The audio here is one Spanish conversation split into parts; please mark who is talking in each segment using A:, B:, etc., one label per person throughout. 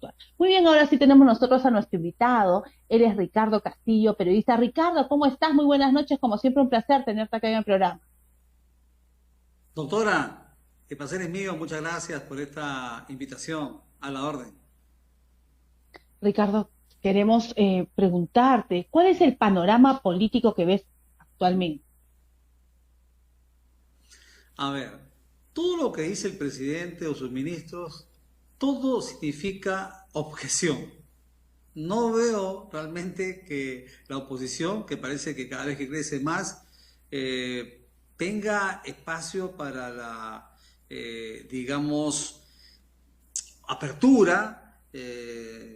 A: actual. Muy bien, ahora sí tenemos nosotros a nuestro invitado. Él es Ricardo Castillo, periodista. Ricardo, ¿cómo estás? Muy buenas noches. Como siempre, un placer tenerte acá en el programa.
B: Doctora, el placer es mío, muchas gracias por esta invitación a la orden.
A: Ricardo, queremos preguntarte, ¿cuál es el panorama político que ves actualmente?
B: A ver, todo lo que dice el presidente o sus ministros, todo significa objeción. No veo realmente que la oposición, que parece que cada vez que crece más, tenga espacio para la, digamos, apertura,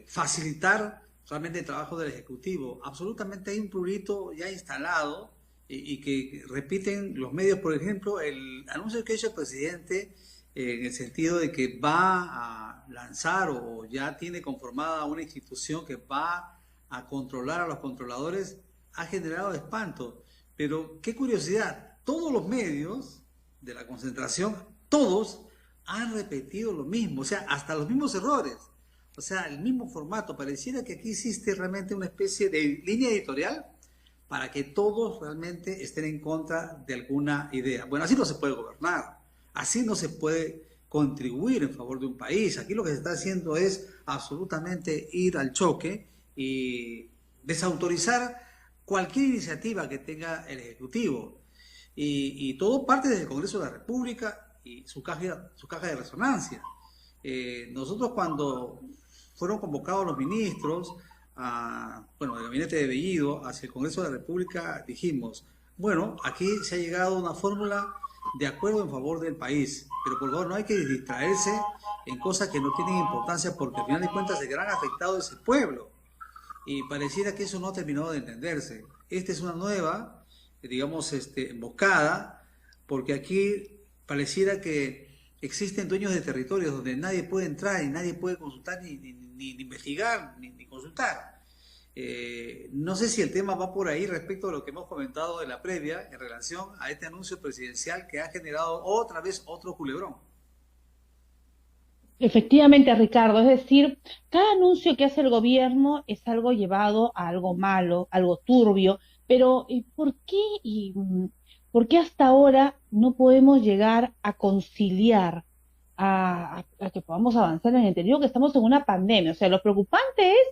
B: facilitar realmente el trabajo del Ejecutivo. Absolutamente hay un prurito ya instalado y que repiten los medios, por ejemplo, el anuncio que ha hecho el presidente en el sentido de que va a lanzar o ya tiene conformada una institución que va a controlar a los controladores, ha generado espanto. Pero qué curiosidad, todos los medios de la concentración, todos han repetido lo mismo, o sea, hasta los mismos errores, o sea, el mismo formato. Pareciera que aquí existe realmente una especie de línea editorial para que todos realmente estén en contra de alguna idea. Bueno, así no se puede gobernar, así no se puede contribuir en favor de un país. Aquí lo que se está haciendo es absolutamente ir al choque y desautorizar cualquier iniciativa que tenga el Ejecutivo. Y todo parte desde el Congreso de la República y su caja de resonancia. Nosotros cuando fueron convocados los ministros, bueno, del gabinete de Bellido hacia el Congreso de la República, dijimos, bueno, aquí se ha llegado a una fórmula de acuerdo en favor del país, pero por favor no hay que distraerse en cosas que no tienen importancia porque al final de cuentas el gran afectado es el pueblo y pareciera que eso no ha terminado de entenderse. Esta es una nueva, digamos, emboscada, porque aquí pareciera que existen dueños de territorios donde nadie puede entrar y nadie puede consultar, ni investigar, ni consultar. No sé si el tema va por ahí respecto a lo que hemos comentado de la previa en relación a este anuncio presidencial que ha generado otra vez otro culebrón.
A: Efectivamente, Ricardo, es decir, cada anuncio que hace el gobierno es algo llevado a algo malo, algo turbio, pero ¿por qué hasta ahora no podemos llegar a conciliar, a que podamos avanzar en el entendido que estamos en una pandemia? O sea, lo preocupante es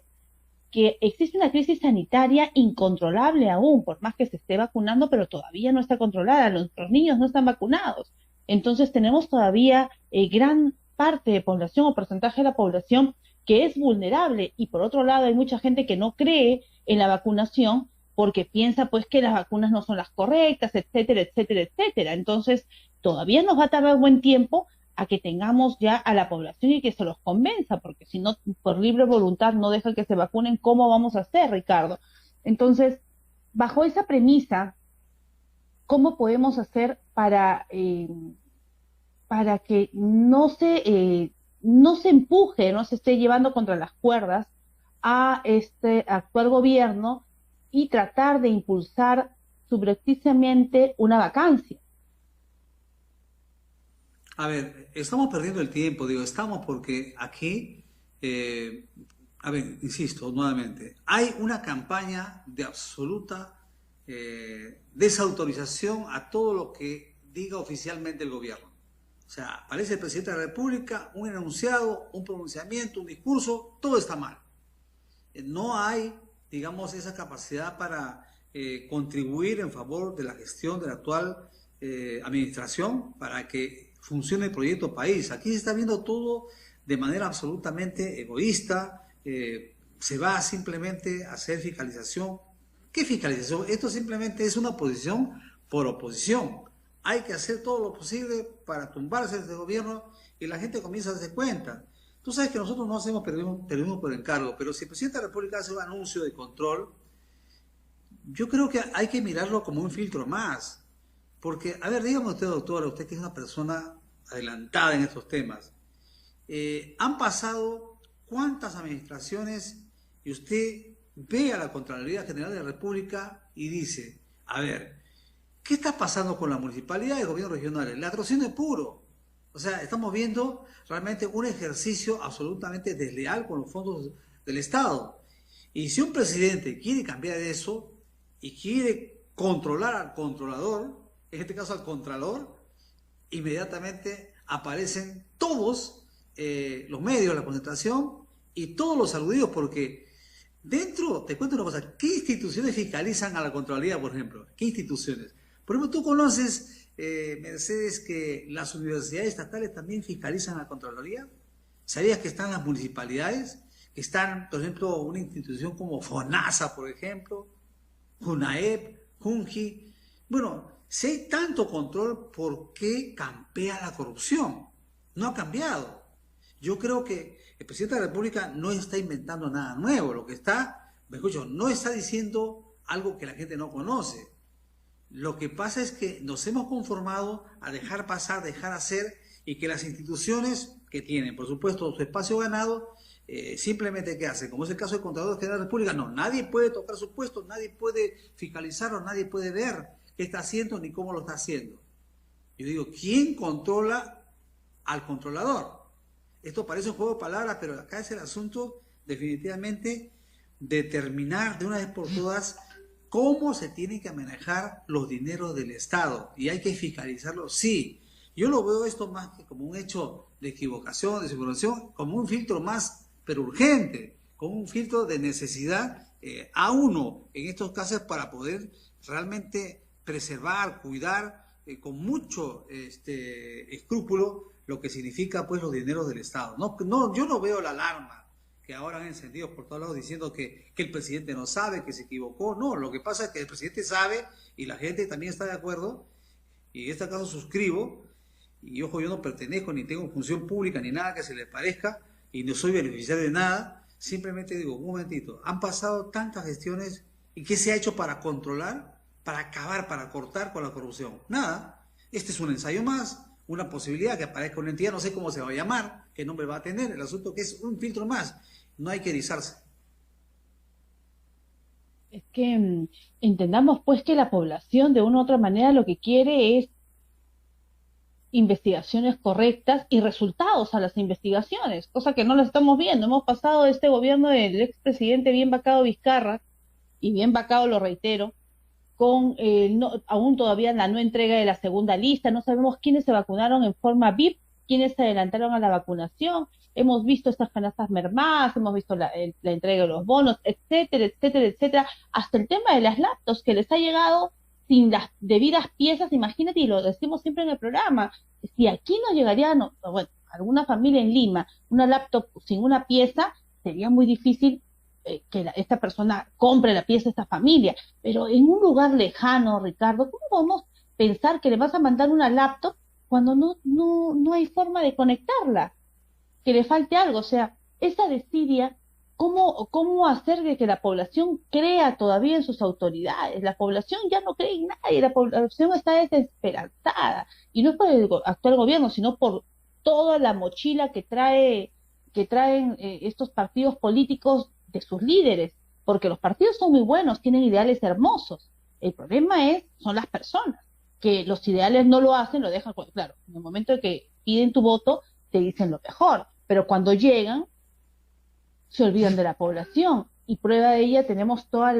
A: que existe una crisis sanitaria incontrolable aún, por más que se esté vacunando, pero todavía no está controlada, nuestros niños no están vacunados. Entonces tenemos todavía gran parte de población o porcentaje de la población que es vulnerable y por otro lado hay mucha gente que no cree en la vacunación porque piensa pues que las vacunas no son las correctas, etcétera, etcétera, etcétera. Entonces todavía nos va a tardar buen tiempo a que tengamos ya a la población y que se los convenza, porque si no, por libre voluntad no dejan que se vacunen, ¿cómo vamos a hacer, Ricardo? Entonces, bajo esa premisa, ¿cómo podemos hacer para que no se empuje, no se esté llevando contra las cuerdas a este actual gobierno y tratar de impulsar subrepticiamente una vacancia?
B: A ver, estamos perdiendo el tiempo, digo, estamos porque aquí, eh, a ver, insisto nuevamente, hay una campaña de absoluta desautorización a todo lo que diga oficialmente el gobierno. O sea, aparece el presidente de la República, un enunciado, un pronunciamiento, un discurso, todo está mal. No hay, digamos, esa capacidad para contribuir en favor de la gestión de la actual administración para que funcione el proyecto país. Aquí se está viendo todo de manera absolutamente egoísta, se va simplemente a hacer fiscalización. ¿Qué fiscalización? Esto simplemente es una oposición por oposición. Hay que hacer todo lo posible para tumbarse este gobierno y la gente comienza a darse cuenta. Tú sabes que nosotros no hacemos periodismo por encargo, pero si el presidente de la República hace un anuncio de control, yo creo que hay que mirarlo como un filtro más. Porque, a ver, dígame usted, doctora, usted que es una persona adelantada en estos temas, han pasado cuántas administraciones y usted ve a la Contraloría General de la República y dice, a ver, ¿qué está pasando con la municipalidad y el gobierno regional? El latrocinio es puro. O sea, estamos viendo realmente un ejercicio absolutamente desleal con los fondos del Estado. Y si un presidente quiere cambiar eso y quiere controlar al controlador, en este caso al contralor, inmediatamente aparecen todos los medios, la concentración y todos los aludidos, porque dentro, te cuento una cosa, ¿qué instituciones fiscalizan a la Contraloría, por ejemplo? ¿Qué instituciones? Por ejemplo, tú conoces, Mercedes, que las universidades estatales también fiscalizan a la Contraloría. ¿Sabías que están las municipalidades? Que están, por ejemplo, una institución como FONASA, por ejemplo, JUNAEP, JUNJI. Bueno, si hay tanto control, ¿por qué campea la corrupción? No ha cambiado. Yo creo que el presidente de la República no está inventando nada nuevo. Lo que está, me escucho, no está diciendo algo que la gente no conoce. Lo que pasa es que nos hemos conformado a dejar pasar, dejar hacer, y que las instituciones que tienen, por supuesto, su espacio ganado, simplemente ¿qué hacen? Como es el caso del Contralor General de la República, no, nadie puede tocar su puesto, nadie puede fiscalizarlo, nadie puede ver qué está haciendo ni cómo lo está haciendo. Yo digo, ¿quién controla al controlador? Esto parece un juego de palabras, pero acá es el asunto definitivamente determinar de una vez por todas cómo se tienen que manejar los dineros del Estado. Y hay que fiscalizarlo, sí. Yo lo veo esto más que como un hecho de equivocación, de desinformación, como un filtro más, pero urgente, como un filtro de necesidad a uno en estos casos para poder realmente preservar, cuidar con mucho escrúpulo lo que significa pues los dineros del Estado. No, yo no veo la alarma que ahora han encendido por todos lados diciendo que el presidente no sabe, que se equivocó. No, lo que pasa es que el presidente sabe y la gente también está de acuerdo, y en este caso suscribo, y ojo, yo no pertenezco ni tengo función pública ni nada que se le parezca, y no soy beneficiario de nada, simplemente digo, un momentito, han pasado tantas gestiones, ¿y qué se ha hecho para controlar, para acabar, para cortar con la corrupción? Nada, este es un ensayo más, una posibilidad que aparezca una entidad, no sé cómo se va a llamar, qué nombre va a tener, el asunto que es un filtro más, no hay que erizarse.
A: Es que entendamos pues que la población de una u otra manera lo que quiere es investigaciones correctas y resultados a las investigaciones, cosa que no las estamos viendo. Hemos pasado de este gobierno del expresidente bien vacado Vizcarra, y bien vacado lo reitero, con aún todavía la no entrega de la segunda lista, no sabemos quiénes se vacunaron en forma VIP, quiénes se adelantaron a la vacunación, hemos visto estas canastas mermadas, hemos visto la entrega de los bonos, etcétera, etcétera, etcétera, hasta el tema de las laptops que les ha llegado sin las debidas piezas, imagínate, y lo decimos siempre en el programa, si aquí nos llegaría, no, bueno, alguna familia en Lima, una laptop sin una pieza, sería muy difícil que esta persona compre la pieza de esta familia, pero en un lugar lejano, Ricardo, ¿cómo podemos pensar que le vas a mandar una laptop cuando no hay forma de conectarla? Que le falte algo, o sea, esa desidia, ¿cómo hacer de que la población crea todavía en sus autoridades? La población ya no cree en nadie, la población está desesperanzada, y no es por el actual gobierno, sino por toda la mochila que traen estos partidos políticos de sus líderes, porque los partidos son muy buenos, tienen ideales hermosos. El problema son las personas, que los ideales no lo hacen, lo dejan, claro, en el momento en que piden tu voto, te dicen lo mejor, pero cuando llegan, se olvidan de la población, y prueba de ella tenemos todos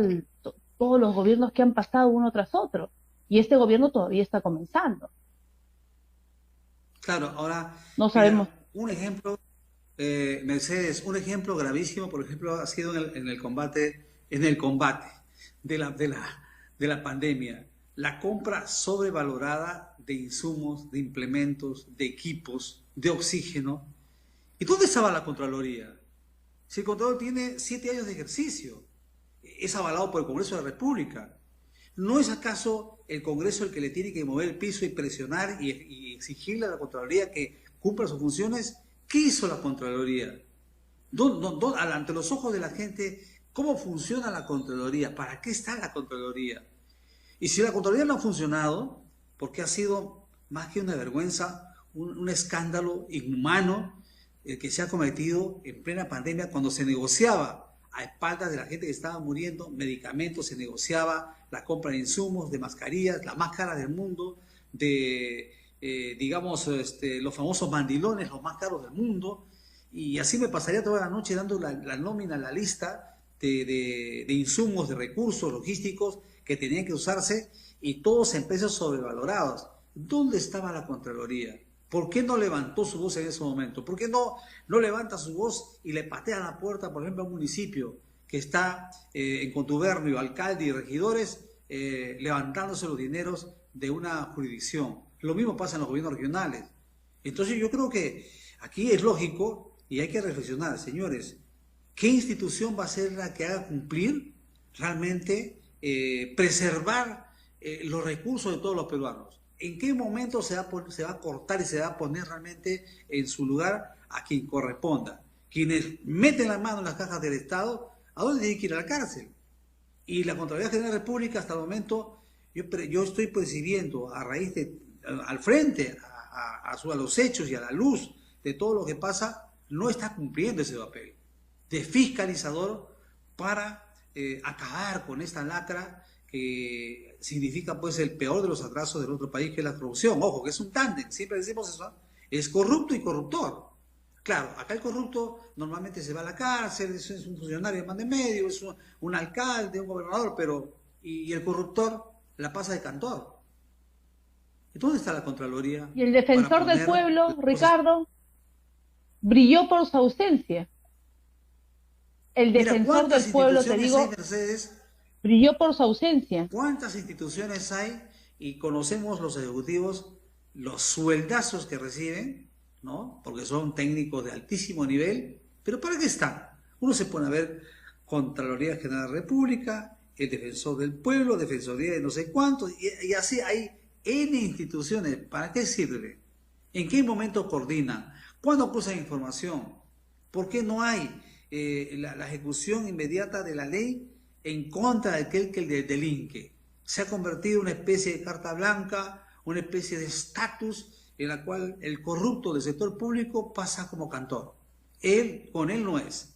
A: los gobiernos que han pasado uno tras otro, y este gobierno todavía está comenzando.
B: Claro, ahora,
A: No sabemos.
B: mira, un ejemplo, Mercedes, un ejemplo gravísimo, por ejemplo, ha sido en el combate de la pandemia, la compra sobrevalorada de insumos, de implementos, de equipos, de oxígeno. ¿Y dónde estaba la Contraloría? Si el Contralor tiene 7 años de ejercicio, es avalado por el Congreso de la República. ¿No es acaso el Congreso el que le tiene que mover el piso y presionar y exigirle a la Contraloría que cumpla sus funciones? ¿Qué hizo la Contraloría? Ante los ojos de la gente, ¿cómo funciona la Contraloría? ¿Para qué está la Contraloría? Y si la Contraloría no ha funcionado, porque ha sido más que una vergüenza, un escándalo inhumano el que se ha cometido en plena pandemia, cuando se negociaba a espaldas de la gente que estaba muriendo medicamentos, se negociaba la compra de insumos, de mascarillas, la más cara del mundo, de digamos, los famosos mandilones, los más caros del mundo, y así me pasaría toda la noche dando la nómina, la lista de insumos, de recursos logísticos que tenían que usarse, y todos en precios sobrevalorados. ¿Dónde estaba la Contraloría? ¿Por qué no levantó su voz en ese momento? ¿Por qué no levanta su voz y le patea la puerta, por ejemplo, a un municipio que está en contubernio, alcalde y regidores, levantándose los dineros de una jurisdicción? Lo mismo pasa en los gobiernos regionales. Entonces yo creo que aquí es lógico y hay que reflexionar, señores, ¿qué institución va a ser la que haga cumplir realmente, preservar los recursos de todos los peruanos? ¿En qué momento se va a cortar y se va a poner realmente en su lugar a quien corresponda? Quienes meten la mano en las cajas del Estado, ¿a dónde tienen que ir? A la cárcel. Y la Contraloría General de la República, hasta el momento, yo estoy percibiendo, a raíz al frente, a los hechos y a la luz de todo lo que pasa, no está cumpliendo ese papel de fiscalizador para acabar con esta lacra que significa pues el peor de los atrasos del otro país, que es la corrupción. Ojo, que es un tándem, siempre decimos eso, ¿eh? Es corrupto y corruptor. Claro, acá el corrupto normalmente se va a la cárcel, es un funcionario de más de medio, es un alcalde, un gobernador, pero y el corruptor la pasa de cantor. ¿Y dónde está la Contraloría?
A: Y el defensor del pueblo, Ricardo, brilló por su ausencia. El defensor del pueblo, te digo,
B: Mercedes,
A: brilló por su ausencia.
B: ¿cuántas instituciones hay? Y conocemos los ejecutivos, los sueldazos que reciben, ¿no? Porque son técnicos de altísimo nivel, pero ¿para qué están? Uno se pone a ver Contraloría General de la República, el Defensor del Pueblo, Defensoría de no sé cuántos, y así hay N instituciones. ¿Para qué sirve? ¿En qué momento coordinan? ¿Cuándo cruzan información? ¿Por qué no hay la ejecución inmediata de la ley en contra de aquel que delinque? Se ha convertido en una especie de carta blanca, una especie de estatus en la cual el corrupto del sector público pasa como cantor. Con él no es.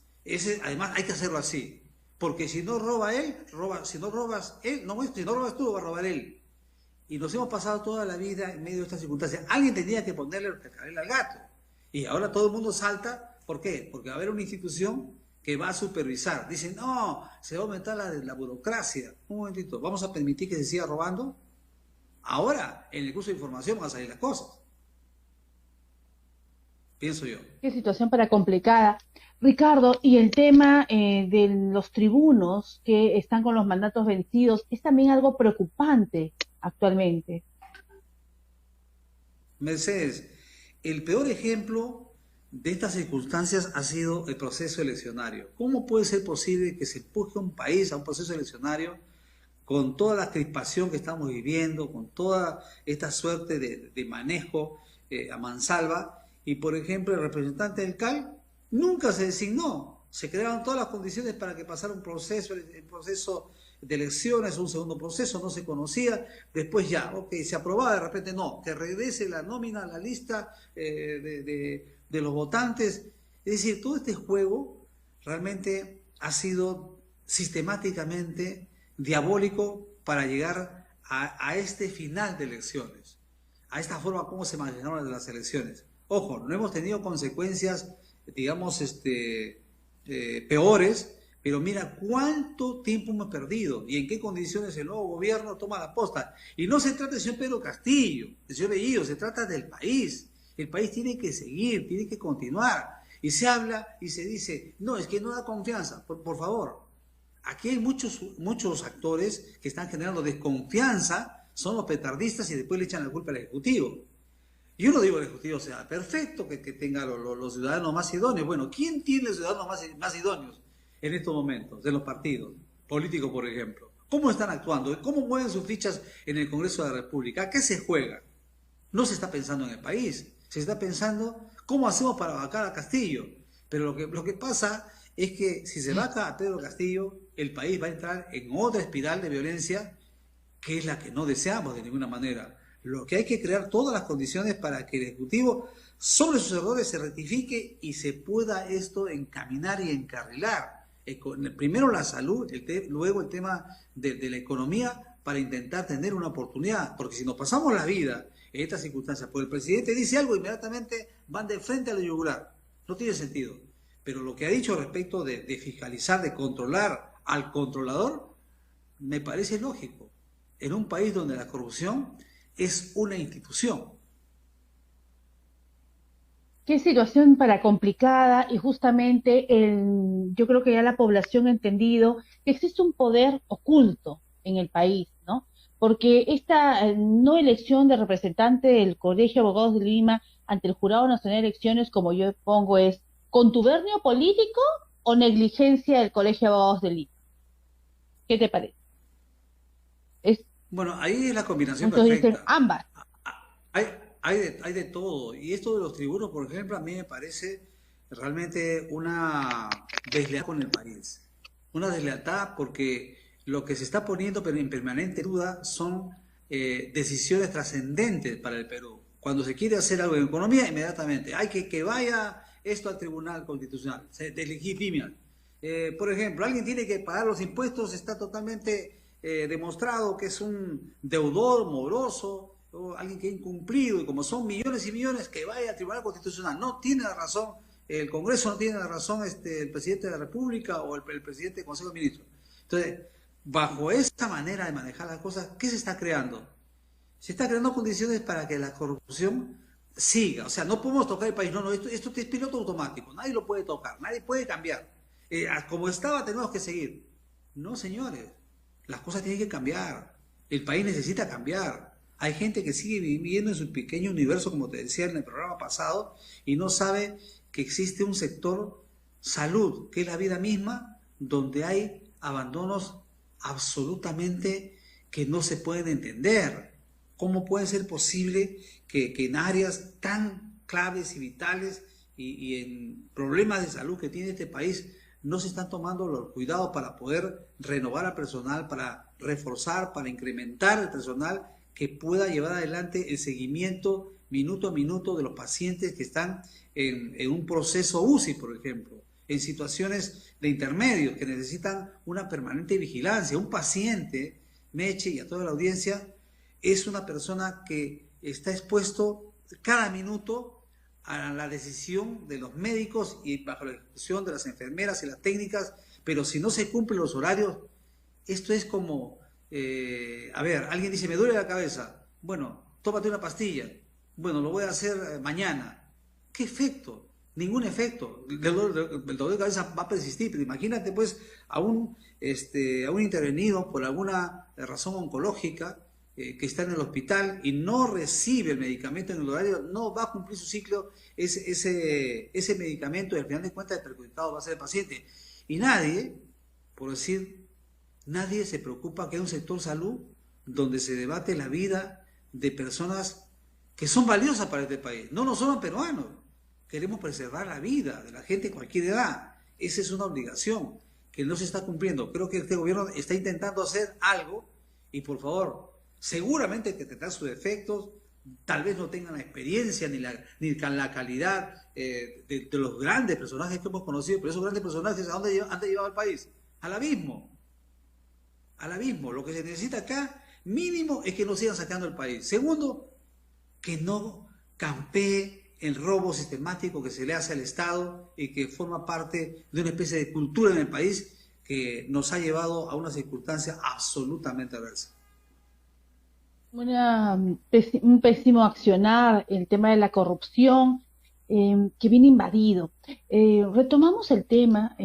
B: Además hay que hacerlo así, porque si no roba él, si no robas él, si no robas tú, va a robar él. Y nos hemos pasado toda la vida en medio de estas circunstancias. Alguien tenía que ponerle el cascabel al gato. Y ahora todo el mundo salta. ¿Por qué? Porque va a haber una institución que va a supervisar. Dicen, no, se va a aumentar la burocracia. Un momentito, ¿vamos a permitir que se siga robando? Ahora, en el curso de información van a salir las cosas. Pienso yo.
A: Qué situación para complicada. Ricardo, y el tema de los tribunos que están con los mandatos vencidos es también algo preocupante actualmente.
B: Mercedes, el peor ejemplo de estas circunstancias ha sido el proceso eleccionario. ¿Cómo puede ser posible que se empuje un país a un proceso eleccionario con toda la crispación que estamos viviendo, con toda esta suerte de manejo a mansalva? Y, por ejemplo, el representante del CAL nunca se designó. Se crearon todas las condiciones para que pasara un proceso, el proceso de elecciones, un segundo proceso, no se conocía. Después ya, ok, se aprobaba, de repente no, que regrese la nómina, la lista de los votantes. Es decir, todo este juego realmente ha sido sistemáticamente diabólico para llegar a este final de elecciones, a esta forma como se manejaron las elecciones. Ojo, no hemos tenido consecuencias, digamos, peores, pero mira cuánto tiempo hemos perdido y en qué condiciones el nuevo gobierno toma la posta. Y no se trata del señor Pedro Castillo, del señor Bellido, se trata del país. El país tiene que seguir, tiene que continuar. Y se habla y se dice, no, es que no da confianza. Por favor, aquí hay muchos actores que están generando desconfianza, son los petardistas y después le echan la culpa al Ejecutivo. Yo no digo que el Ejecutivo sea perfecto, que tenga los ciudadanos más idóneos. Bueno, ¿quién tiene los ciudadanos más idóneos en estos momentos? De los partidos políticos, por ejemplo. ¿Cómo están actuando? ¿Cómo mueven sus fichas en el Congreso de la República? ¿A qué se juega? No se está pensando en el país, se está pensando cómo hacemos para vacar a Castillo. Pero lo que pasa es que si se vaca a Pedro Castillo, el país va a entrar en otra espiral de violencia que es la que no deseamos de ninguna manera. Lo que hay que crear todas las condiciones para que el Ejecutivo sobre sus errores se rectifique y se pueda esto encaminar y encarrilar. Primero la salud, luego el tema de la economía, para intentar tener una oportunidad, porque si nos pasamos la vida en estas circunstancias, pues el presidente dice algo, inmediatamente van de frente a la yugular. No tiene sentido. Pero lo que ha dicho respecto de fiscalizar, de controlar al controlador, me parece lógico. En un país donde la corrupción es una institución.
A: Qué situación para complicada y justamente yo creo que ya la población ha entendido que existe un poder oculto en el país, ¿no? Porque esta no elección de representante del Colegio de Abogados de Lima ante el Jurado Nacional de Elecciones, como yo pongo, es contubernio político o negligencia del Colegio de Abogados de Lima. ¿Qué te parece? Es,
B: Bueno, ahí es la combinación
A: muchos dicen
B: perfecta.
A: ambas.
B: Hay, hay de todo. Y esto de los tribunos, por ejemplo, a mí me parece realmente una deslealtad con el país. Una deslealtad porque lo que se está poniendo pero en permanente duda son decisiones trascendentes para el Perú. Cuando se quiere hacer algo en economía, inmediatamente hay que vaya esto al Tribunal Constitucional, se deslegitima. Por ejemplo, alguien tiene que pagar los impuestos, está totalmente demostrado que es un deudor moroso, o alguien que ha incumplido, y como son millones y millones, que vaya al Tribunal Constitucional. No tiene la razón el Congreso, no tiene la razón el presidente de la República o el presidente del Consejo de Ministros. Entonces, bajo esta manera de manejar las cosas, ¿qué se está creando? Se está creando condiciones para que la corrupción siga. O sea, no podemos tocar el país. No, esto es piloto automático. Nadie lo puede tocar, nadie puede cambiar. Como estaba, tenemos que seguir. No, señores, las cosas tienen que cambiar. El país necesita cambiar. Hay gente que sigue viviendo en su pequeño universo, como te decía en el programa pasado, y no sabe que existe un sector salud, que es la vida misma, donde hay abandonos absolutamente que no se pueden entender. ¿Cómo puede ser posible que en áreas tan claves y vitales y en problemas de salud que tiene este país no se están tomando los cuidados para poder renovar al personal, para reforzar, para incrementar el personal que pueda llevar adelante el seguimiento minuto a minuto de los pacientes que están en un proceso UCI, por ejemplo, en situaciones de intermedios que necesitan una permanente vigilancia? Un paciente, Meche, y a toda la audiencia, es una persona que está expuesto cada minuto a la decisión de los médicos y bajo la ejecución de las enfermeras y las técnicas, pero si no se cumplen los horarios, esto es como, a ver, alguien dice, me duele la cabeza, bueno, tómate una pastilla, bueno, lo voy a hacer mañana. ¿Qué efecto? Ningún efecto. El dolor de cabeza va a persistir, pero imagínate pues a un intervenido por alguna razón oncológica, que está en el hospital y no recibe el medicamento en el horario, no va a cumplir su ciclo ese medicamento, y al final de cuentas el perjudicado va a ser el paciente. Y nadie, por decir, nadie se preocupa que hay un sector salud donde se debate la vida de personas que son valiosas para este país. No somos peruanos. Queremos preservar la vida de la gente de cualquier edad. Esa es una obligación que no se está cumpliendo. Creo que este gobierno está intentando hacer algo y por favor, seguramente que tendrán sus defectos, tal vez no tengan la experiencia ni la calidad de los grandes personajes que hemos conocido, pero esos grandes personajes, ¿a dónde han llevado al país? Al abismo. Al abismo. Lo que se necesita acá, mínimo, es que no sigan sacando el país. Segundo, que no campee el robo sistemático que se le hace al Estado y que forma parte de una especie de cultura en el país que nos ha llevado a una circunstancia absolutamente adversa.
A: Un pésimo accionar, el tema de la corrupción, que viene invadido. Retomamos el tema,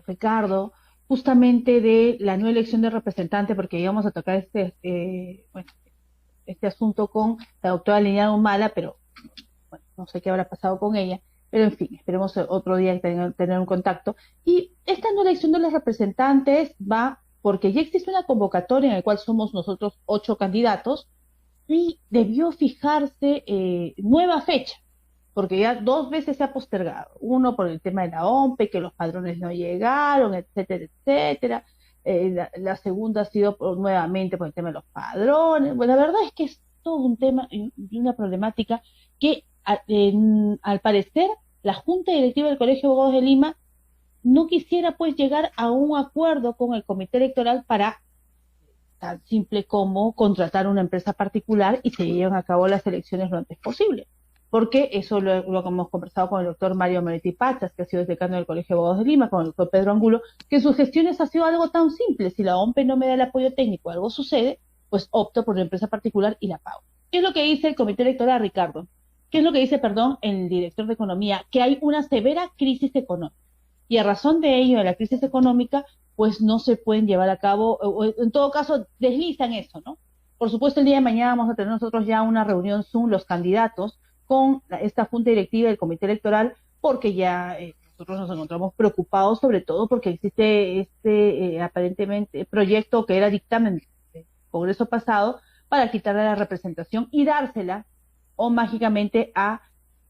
A: Ricardo, justamente de la nueva elección de representante, porque íbamos a tocar este asunto con la doctora Liliana Humala, pero bueno, no sé qué habrá pasado con ella, pero en fin, esperemos otro día tener un contacto. Y esta nueva elección de los representantes va porque ya existe una convocatoria en la cual somos nosotros 8 candidatos y debió fijarse nueva fecha, porque ya 2 veces se ha postergado. Uno por el tema de la OMPE, que los padrones no llegaron, etcétera, etcétera. La segunda ha sido nuevamente por el tema de los padrones. Bueno, la verdad es que es todo un tema y una problemática que al parecer la Junta Directiva del Colegio de Abogados de Lima no quisiera pues llegar a un acuerdo con el Comité Electoral para tan simple como contratar una empresa particular y se lleven a cabo las elecciones lo antes posible. Porque eso lo hemos conversado con el doctor Mario Moretti Pachas, que ha sido decano del Colegio de Abogados de Lima, con el doctor Pedro Angulo, que en sus gestiones ha sido algo tan simple. Si la OMPE no me da el apoyo técnico, algo sucede, pues opto por una empresa particular y la pago. ¿Qué es lo que dice el Comité Electoral, Ricardo? ¿Qué es lo que dice, perdón, el director de Economía? Que hay una severa crisis económica. Y a razón de ello, de la crisis económica, pues no se pueden llevar a cabo, o en todo caso, deslizan eso, ¿no? Por supuesto, el día de mañana vamos a tener nosotros ya una reunión Zoom, los candidatos, con esta junta directiva del Comité Electoral, porque ya nosotros nos encontramos preocupados, sobre todo porque existe aparentemente proyecto que era dictamen del Congreso pasado para quitarle la representación y dársela o mágicamente a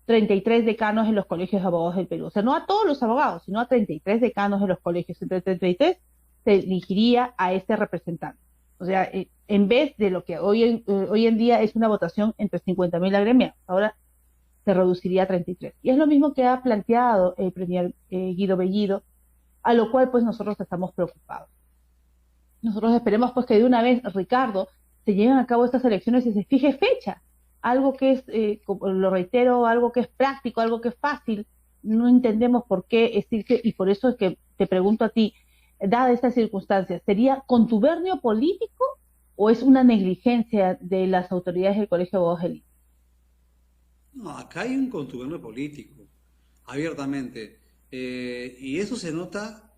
A: 33 decanos en los colegios de abogados del Perú. O sea, no a todos los abogados, sino a 33 decanos en los colegios. Entre 33 se elegiría a este representante. O sea, en vez de lo que hoy en día es una votación entre 50.000 agremiados, ahora se reduciría a 33. Y es lo mismo que ha planteado el premier Guido Bellido, a lo cual pues nosotros estamos preocupados. Nosotros esperemos pues que de una vez, Ricardo, se lleven a cabo estas elecciones y se fije fecha. Algo que es, como lo reitero, algo que es práctico, algo que es fácil. No entendemos por qué existe, y por eso es que te pregunto a ti, dada estas circunstancias, ¿sería contubernio político o es una negligencia de las autoridades del Colegio de Abogados de Lima?
B: No, acá hay un contubernio político, abiertamente. Y eso se nota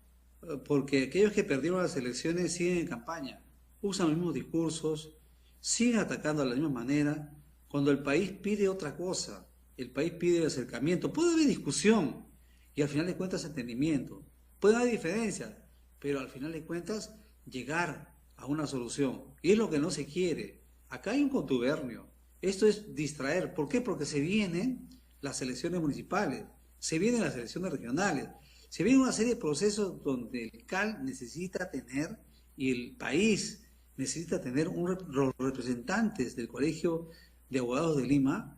B: porque aquellos que perdieron las elecciones siguen en campaña, usan los mismos discursos, siguen atacando de la misma manera, cuando el país pide otra cosa, el país pide el acercamiento. Puede haber discusión y al final de cuentas entendimiento, puede haber diferencias, pero al final de cuentas llegar a una solución. Y es lo que no se quiere. Acá hay un contubernio. Esto es distraer. ¿Por qué? Porque se vienen las elecciones municipales, se vienen las elecciones regionales, se viene una serie de procesos donde el CAL necesita tener y el país necesita tener los representantes del Colegio de Abogados de Lima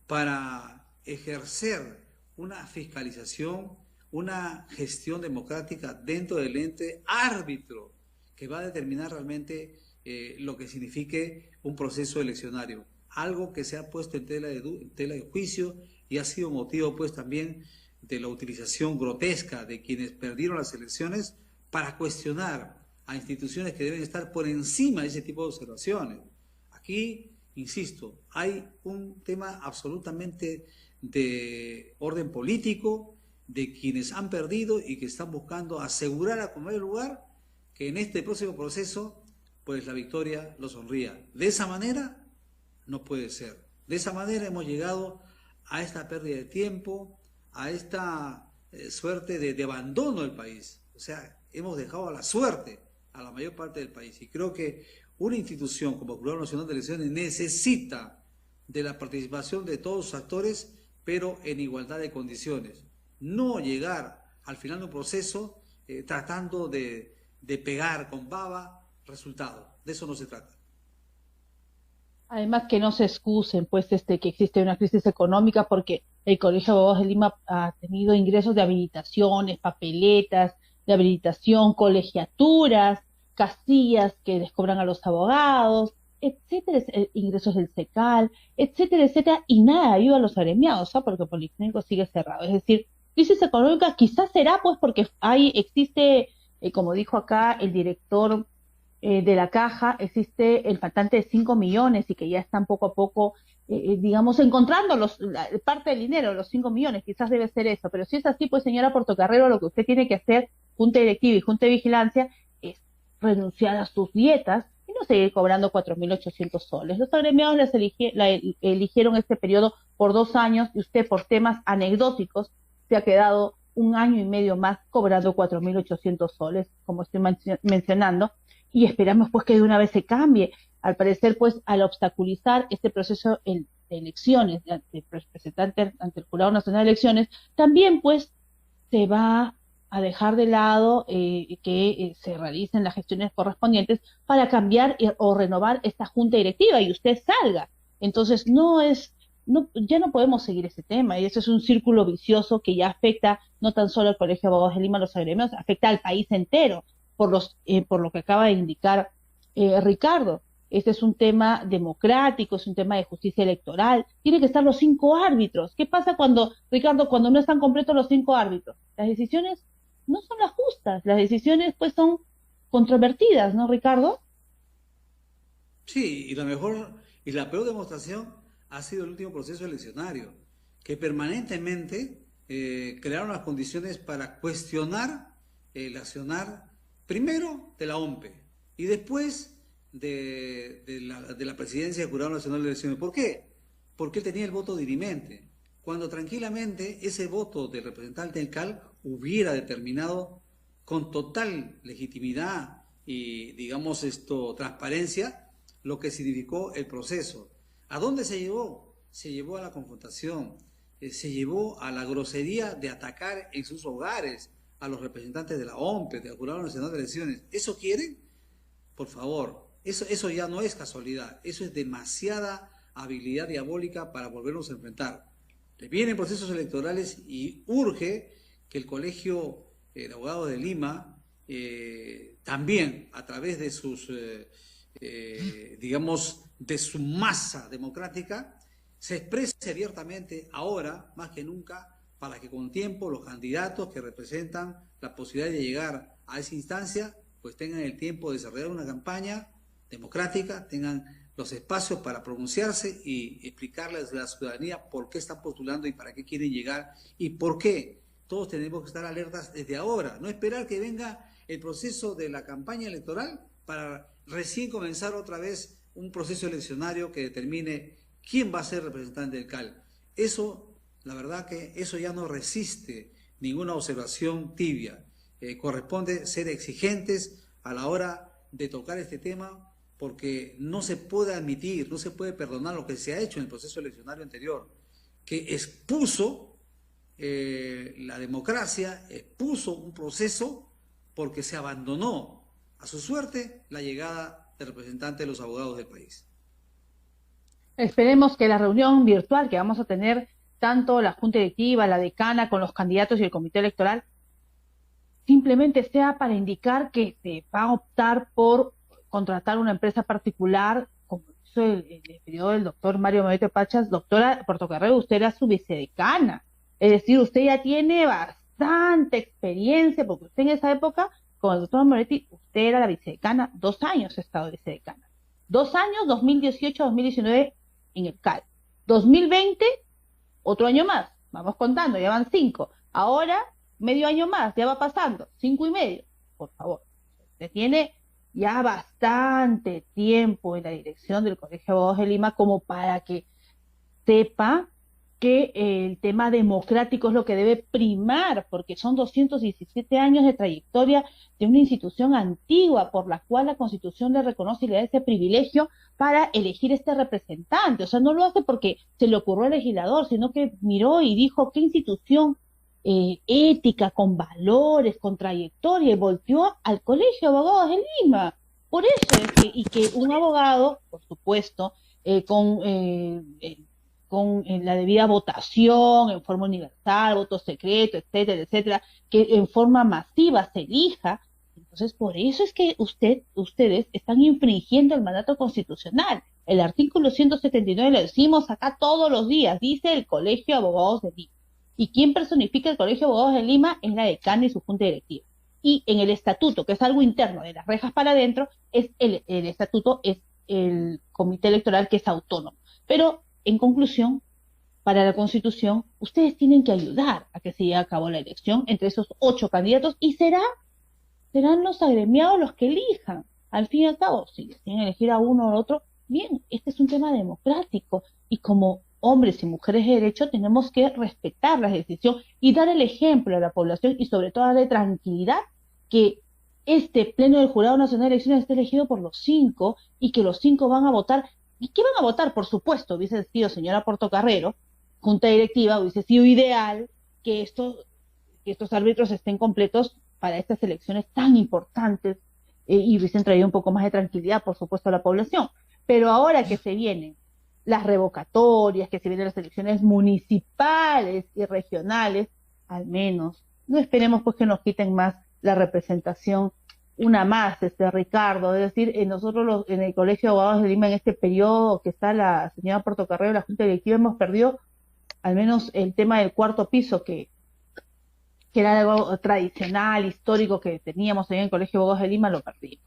B: para ejercer una fiscalización, una gestión democrática dentro del ente árbitro que va a determinar realmente lo que signifique un proceso eleccionario. Algo que se ha puesto en tela de juicio y ha sido motivo pues también de la utilización grotesca de quienes perdieron las elecciones para cuestionar a instituciones que deben estar por encima de ese tipo de observaciones. Aquí, insisto, hay un tema absolutamente de orden político de quienes han perdido y que están buscando asegurar a primer lugar que en este próximo proceso pues la victoria lo sonría. De esa manera no puede ser. De esa manera hemos llegado a esta pérdida de tiempo, a esta suerte de abandono del país. O sea, hemos dejado a la suerte a la mayor parte del país. Y creo que una institución como el Jurado Nacional de Elecciones necesita de la participación de todos los actores, pero en igualdad de condiciones. No llegar al final de un proceso tratando de pegar con baba resultados. De eso no se trata.
A: Además que no se excusen, pues, que existe una crisis económica porque el Colegio de Abogados de Lima ha tenido ingresos de habilitaciones, papeletas de habilitación, colegiaturas, casillas que les cobran a los abogados, etcétera, ingresos del CECAL, etcétera, etcétera, y nada ayuda a los agremiados, ¿ah? Porque el Policlínico sigue cerrado. Es decir, crisis económica quizás será, pues, porque existe, como dijo acá el director de la caja, existe el faltante de 5 millones y que ya están poco a poco, digamos, encontrando parte del dinero, los 5 millones, quizás debe ser eso, pero si es así, pues señora Portocarrero, lo que usted tiene que hacer, Junta Directiva y Junta de Vigilancia, es renunciar a sus dietas y no seguir cobrando 4.800 soles. Los agremiados eligieron este periodo por 2 años y usted por temas anecdóticos se ha quedado 1 año y medio más cobrando 4.800 soles, como estoy mencionando, y esperamos pues que de una vez se cambie. Al parecer, pues, al obstaculizar este proceso de elecciones de representante ante el Jurado Nacional de Elecciones, también pues se va a dejar de lado que se realicen las gestiones correspondientes para cambiar o renovar esta junta directiva y usted salga. Entonces ya no podemos seguir ese tema, y eso es un círculo vicioso que ya afecta no tan solo al Colegio de Abogados de Lima, los agremiados, afecta al país entero, por lo que acaba de indicar Ricardo, este es un tema democrático, es un tema de justicia electoral, tienen que estar los 5 árbitros. ¿Qué pasa cuando, Ricardo, cuando no están completos los 5 árbitros? Las decisiones no son las justas, las decisiones pues son controvertidas, ¿no, Ricardo?
B: Sí, y la mejor y la peor demostración ha sido el último proceso eleccionario, que permanentemente crearon las condiciones para cuestionar el accionar primero de la OMPE y después de la presidencia del Jurado Nacional de Elecciones. ¿Por qué? Porque él tenía el voto dirimente, cuando tranquilamente ese voto del representante del CAL hubiera determinado con total legitimidad y, digamos, transparencia, lo que significó el proceso. ¿A dónde se llevó? Se llevó a la confrontación, se llevó a la grosería de atacar en sus hogares a los representantes de la OMPE, del Jurado Nacional de Elecciones. ¿Eso quieren? Por favor, eso ya no es casualidad, eso es demasiada habilidad diabólica para volvernos a enfrentar. Vienen procesos electorales y urge que el Colegio de Abogados de Lima también, a través de sus digamos, de su masa democrática, se exprese abiertamente ahora, más que nunca, para que con tiempo los candidatos que representan la posibilidad de llegar a esa instancia, pues tengan el tiempo de desarrollar una campaña democrática, tengan los espacios para pronunciarse y explicarles a la ciudadanía por qué están postulando y para qué quieren llegar y por qué. Todos tenemos que estar alertas desde ahora, no esperar que venga el proceso de la campaña electoral para recién comenzar otra vez un proceso eleccionario que determine quién va a ser representante del CAL. Eso, la verdad que eso ya no resiste ninguna observación tibia. Corresponde ser exigentes a la hora de tocar este tema porque no se puede admitir, no se puede perdonar lo que se ha hecho en el proceso eleccionario anterior, que expuso la democracia, expuso un proceso porque se abandonó a su suerte la llegada del representante de los abogados del país.
A: Esperemos que la reunión virtual que vamos a tener, tanto la Junta Directiva, la decana con los candidatos y el comité electoral, simplemente sea para indicar que se va a optar por contratar una empresa particular, como hizo el periodo del doctor Mario Mauricio Pachas. Doctora Portocarrero, usted era su vicedecana, es decir, usted ya tiene bastante experiencia, porque usted en esa época, con el doctor Moretti, usted era la vicedecana, 2 años ha estado vicedecana. 2 años, 2018-2019 en el CAL. 2020, otro año más, vamos contando, ya van 5. Ahora, medio año más, ya va pasando, 5 y medio. Por favor, usted tiene ya bastante tiempo en la dirección del Colegio de Abogados de Lima como para que sepa que el tema democrático es lo que debe primar, porque son 217 años de trayectoria de una institución antigua por la cual la Constitución le reconoce y le da ese privilegio para elegir este representante. O sea, no lo hace porque se le ocurrió al legislador, sino que miró y dijo qué institución ética, con valores, con trayectoria, y volteó al Colegio de Abogados de Lima. Por eso es que, y que un abogado, por supuesto, con la debida votación, en forma universal, voto secreto, etcétera, etcétera, que en forma masiva se elija. Entonces, por eso es que ustedes están infringiendo el mandato constitucional. El artículo 179 lo decimos acá todos los días, dice el Colegio de Abogados de Lima. ¿Y quién personifica el Colegio de Abogados de Lima? Es la decana y su junta directiva. Y en el estatuto, que es algo interno, de las rejas para adentro, es el estatuto es el comité electoral, que es autónomo. Pero, en conclusión, para la Constitución, ustedes tienen que ayudar a que se lleve a cabo la elección entre esos 8 candidatos y serán los agremiados los que elijan. Al fin y al cabo, si deciden elegir a uno o al otro, bien, este es un tema democrático y como hombres y mujeres de derecho tenemos que respetar la decisión y dar el ejemplo a la población y sobre todo darle tranquilidad que este pleno del Jurado Nacional de Elecciones esté elegido por los 5 y que los 5 van a votar. ¿Y qué van a votar? Por supuesto, hubiese sido señora Portocarrero, junta directiva, hubiese sido ideal que estos árbitros estén completos para estas elecciones tan importantes y hubiesen traído un poco más de tranquilidad, por supuesto, a la población. Pero ahora que se vienen las revocatorias, que se vienen las elecciones municipales y regionales, al menos, no esperemos pues que nos quiten más la representación una más, Ricardo, es decir, nosotros en el Colegio de Abogados de Lima, en este periodo que está la señora Portocarrero, la Junta Directiva, hemos perdido al menos el tema del cuarto piso, que era algo tradicional, histórico que teníamos ahí en el Colegio de Abogados de Lima, lo perdimos.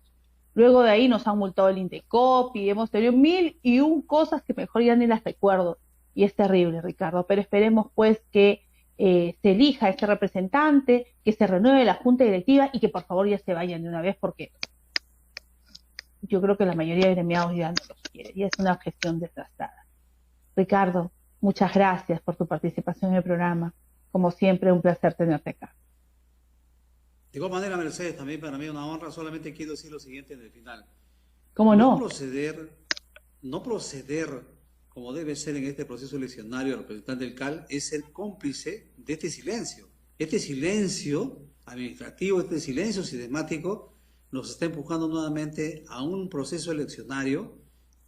A: Luego de ahí nos han multado el Indecopi, hemos tenido 1001 cosas que mejor ya ni las recuerdo, y es terrible, Ricardo, pero esperemos pues que se elija este representante, que se renueve la junta directiva y que por favor ya se vayan de una vez, porque yo creo que la mayoría de gremiados ya no los quiere, y es una gestión desgastada. Ricardo, muchas gracias por tu participación en el programa. Como siempre, un placer tenerte acá.
B: De igual manera, Mercedes, también para mí una honra. Solamente quiero decir lo siguiente en el final.
A: ¿Cómo
B: No
A: no?
B: proceder, no proceder como debe ser en este proceso eleccionario el representante del CAL es ser cómplice de este silencio. Este silencio administrativo, este silencio sistemático nos está empujando nuevamente a un proceso eleccionario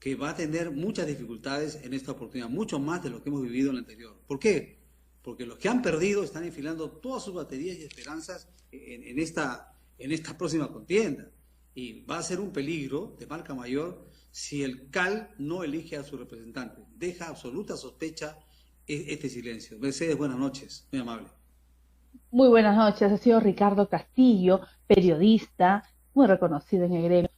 B: que va a tener muchas dificultades en esta oportunidad, mucho más de lo que hemos vivido en la anterior. ¿Por qué? Porque los que han perdido están enfilando todas sus baterías y esperanzas en esta próxima contienda. Y va a ser un peligro de marca mayor si el CAL no elige a su representante. Deja absoluta sospecha este silencio. Mercedes, buenas noches, muy amable.
A: Muy buenas noches, ha sido Ricardo Castillo, periodista, muy reconocido en el gremio.